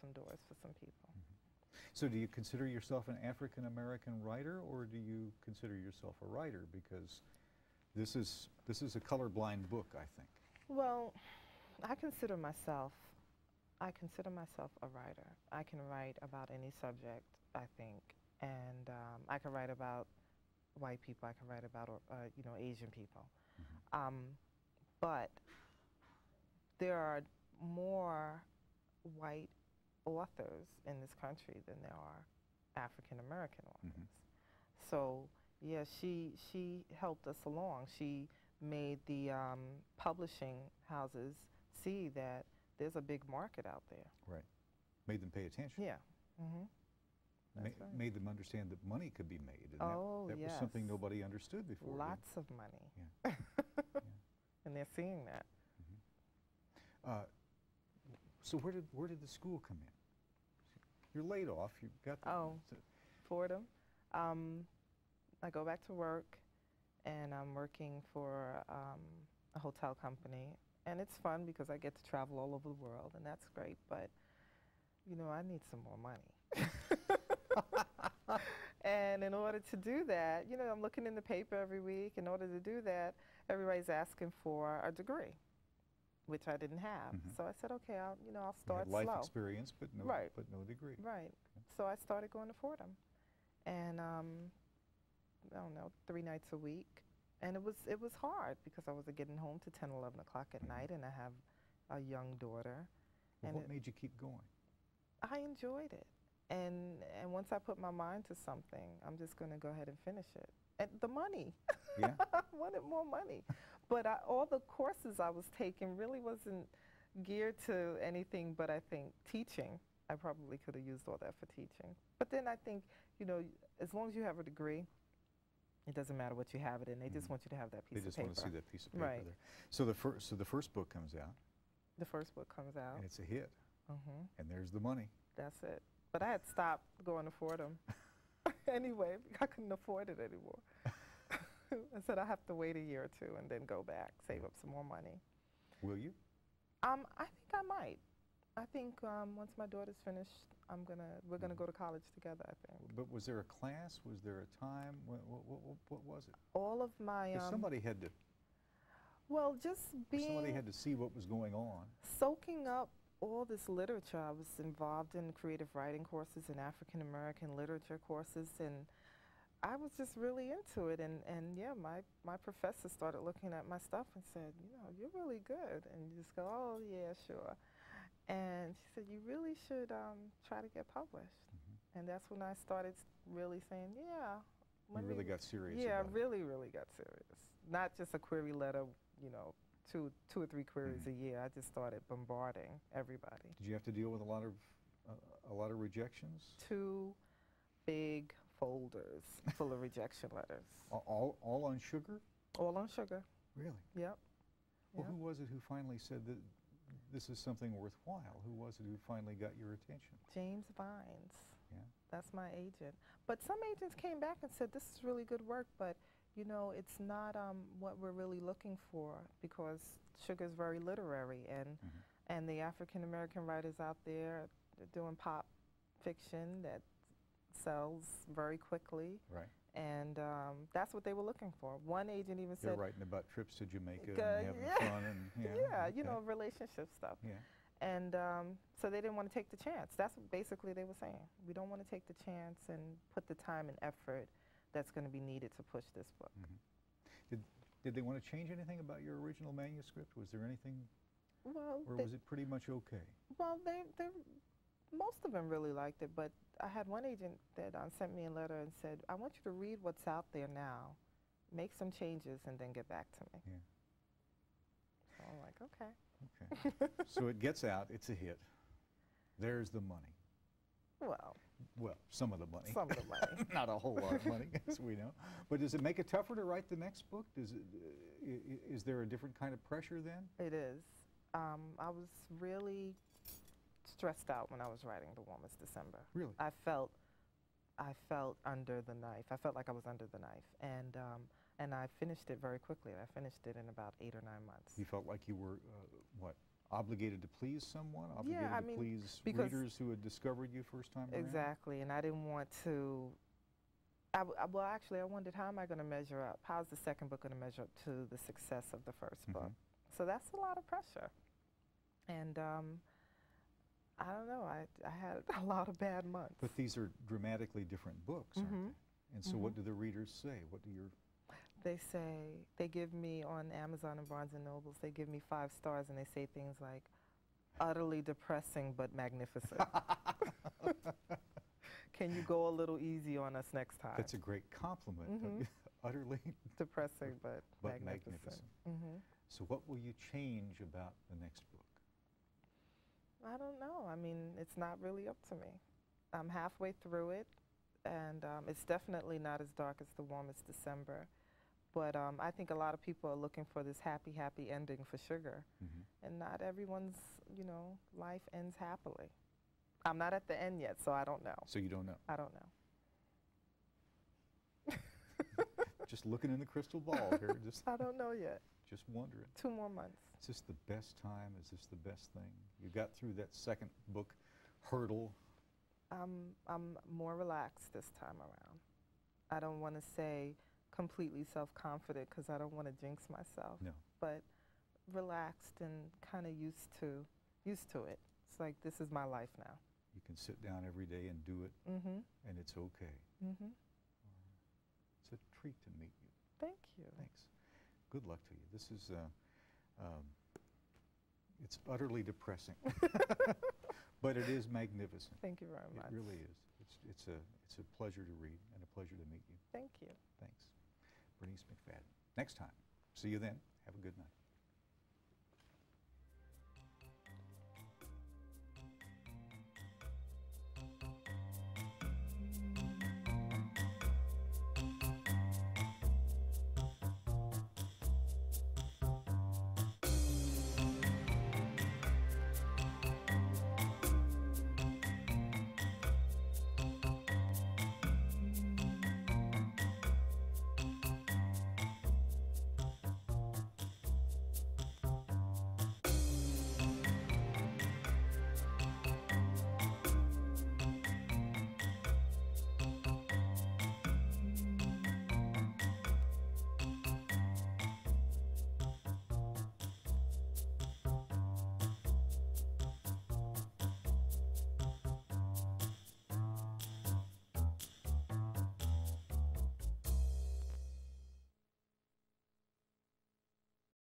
some doors for some people. So do you consider yourself an African-American writer, or do you consider yourself a writer? Because this is a colorblind book, I think. Well, I consider myself a writer. I can write about any subject, I think, and I can write about white people. I can write about you know, Asian people. But there are more white authors in this country than there are African American authors. So yeah, she helped us along. She made the publishing houses see that there's a big market out there. Right. Made them pay attention. Yeah. That's right. Made them understand that money could be made. And that yes. was something nobody understood before. Lots of money. Yeah. Yeah. And they're seeing that. So where did the school come in? You're laid off. You got the, Fordham. I go back to work, and I'm working for a hotel company, and it's fun because I get to travel all over the world, and that's great. But you know, I need some more money. And in order to do that, you know, I'm looking in the paper every week. In order to do that, everybody's asking for a degree, which I didn't have. So I said, okay, I'll start you had life slow. experience, but no, but no degree. Right. Okay. So I started going to Fordham, and I don't know, 3 nights a week, and it was hard because I was getting home to 10, 11 o'clock at night, and I have a young daughter. Well, and what made you keep going? I enjoyed it, and once I put my mind to something, I'm just going to go ahead and finish it. And the money. Yeah. I wanted more money. But all the courses I was taking really wasn't geared to anything but, I think, teaching. I probably could have used all that for teaching. But then I think, you know, as long as you have a degree, it doesn't matter what you have it in. They just want you to have that piece of paper. They just want to see that piece of paper Right. there. So the first book comes out. The first book comes out. And it's a hit. And there's the money. That's it. But I had stopped going to Fordham. Anyway, I couldn't afford it anymore. I said I have to wait a year or two and then go back, save up some more money. Will you? I think I might. I think once my daughter's finished, we're gonna go to college together, I think. But was there a class? Was there a time? What was it? All of my somebody had to. Well, just being somebody had to see what was going on. Soaking up all this literature. I was involved in creative writing courses and African American literature courses, and I was just really into it. And yeah, my professor started looking at my stuff and said, you know, you're really good. And you just go, oh yeah, sure. And she said, you really should try to get published. And that's when I started really saying, yeah. You really got serious. Yeah, about really got serious. Not just a query letter, you know, two or three queries a year. I just started bombarding everybody. Did you have to deal with a lot of rejections? 2 big folders full of rejection letters. All on sugar? All on sugar. Really? Yep. Well, who was it who finally said that this is something worthwhile? Who was it who finally got your attention? James Vines. Yeah. That's my agent. But some agents came back and said, this is really good work, but you know, it's not what we're really looking for, because sugar is very literary, and the African American writers out there, they're doing pop fiction that sells very quickly. Right. And that's what they were looking for. One agent even said, they're writing about trips to Jamaica and having fun and you know, relationship stuff. Yeah. And so they didn't want to take the chance. That's what basically they were saying. We don't want to take the chance and put the time and effort that's going to be needed to push this book. Did they want to change anything about your original manuscript? Was there anything, or was it pretty much okay? Well, most of them really liked it, but I had one agent that sent me a letter and said, I want you to read what's out there now, make some changes, and then get back to me. Yeah. So I'm like, okay. Okay. So it gets out, it's a hit. There's the money. Well, some of the money. Some of the money. Not a whole lot of money, as we know. But does it make it tougher to write the next book? Is there a different kind of pressure then? It is. I was really stressed out when I was writing The Warmest December. Really? I felt under the knife. I felt like I was under the knife. And I finished it very quickly. I finished it in about 8 or 9 months. You felt like you were, what, obligated to please someone, obligated I to mean, please because readers who had discovered you first time around? exactly, and I didn't want to. Well, actually, I wondered, how am I going to measure up? How's the second book going to measure up to the success of the first book? So that's a lot of pressure. And I don't know, I had a lot of bad months. But these are dramatically different books, aren't they? And so what do the readers say? What do your... They say, they give me, on Amazon and Barnes & Nobles, they give me 5 stars and they say things like, utterly depressing but magnificent. Can you go a little easy on us next time? That's a great compliment. Utterly depressing but magnificent. So what will you change about the next book? I don't know. I mean, it's not really up to me. I'm halfway through it, and it's definitely not as dark as The Warmest December. But I think a lot of people are looking for this happy, happy ending for Sugar. And not everyone's, you know, life ends happily. I'm not at the end yet, so I don't know. So you don't know? I don't know. Just looking in the crystal ball here. I don't know yet. Just wondering. 2 more months. Is this the best time? Is this the best thing? You got through that second book hurdle. I'm more relaxed this time around. I don't want to say completely self-confident because I don't want to jinx myself. No. But relaxed and kind of used to it. It's like, this is my life now. You can sit down every day and do it, and it's okay. It's a treat to meet you. Thank you. Thanks. Good luck to you. This is, it's utterly depressing, but it is magnificent. Thank you very much. It really is. It's a pleasure to read and a pleasure to meet you. Thank you. Thanks. Bernice McFadden. Next time. See you then. Have a good night.